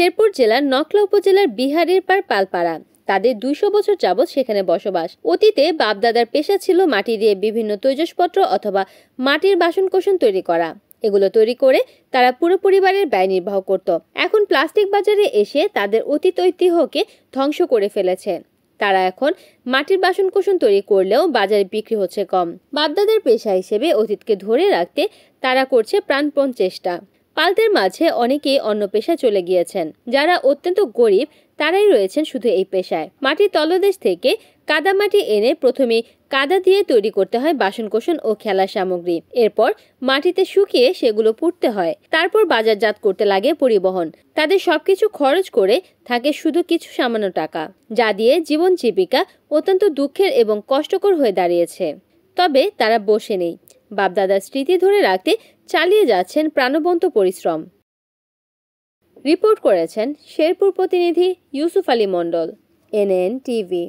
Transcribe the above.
শেরপুর জেলার নকলা উপজেলার বিহারের পাড় পালপাড়া। তাদের ২০০ বছর যাবৎ সেখানে বসবাস। অতীতে বাপদাদার পেশা ছিল মাটি দিয়ে বিভিন্ন তৈজসপত্র অথবা মাটির বাসনকোসন তৈরি করা। এগুলো তৈরি করে তারা পুরো পরিবারের ব্যয় নির্বাহ করত। এখন প্লাস্টিক বাজারে এসে তাদের অতীত ঐতিহ্যকে ধ্বংস করে ফেলেছে। তারা এখন মাটির বাসনকোসন তৈরি করলেও বাজারে বিক্রি হচ্ছে কম। বাপদাদার পেশা হিসেবে অতীতকে ধরে রাখতে তারা করছে প্রাণপণ চেষ্টা। পালদের মাঝে অনেকেই অন্য পেশায় চলে গিয়েছেন। যারা অত্যন্ত গরিব তারাই রয়েছেন শুধু এই পেশায়। মাটির তলদেশ থেকে কাদামাটি এনে প্রথমে কাদা দিয়ে তৈরি করতে হয় বাসনকোসন ও খেলার সামগ্রী। এরপর মাটিতে শুকিয়ে সেগুলো পুড়তে হয়। তারপর বাজারজাত করতে লাগে পরিবহন। তাদের সবকিছু খরচ করে থাকে শুধু কিছু সামান্য টাকা, যা দিয়ে জীবন জীবিকা অত্যন্ত দুঃখের এবং কষ্টকর হয়ে দাঁড়িয়েছে। তবে তারা বসে নেই। বাপদাদার স্মৃতি ধরে রাখতে চালিয়ে যাচ্ছেন প্রাণবন্ত পরিশ্রম। রিপোর্ট করেছেন শেরপুর প্রতিনিধি ইউসুফ আলী মণ্ডল, NN টিভি।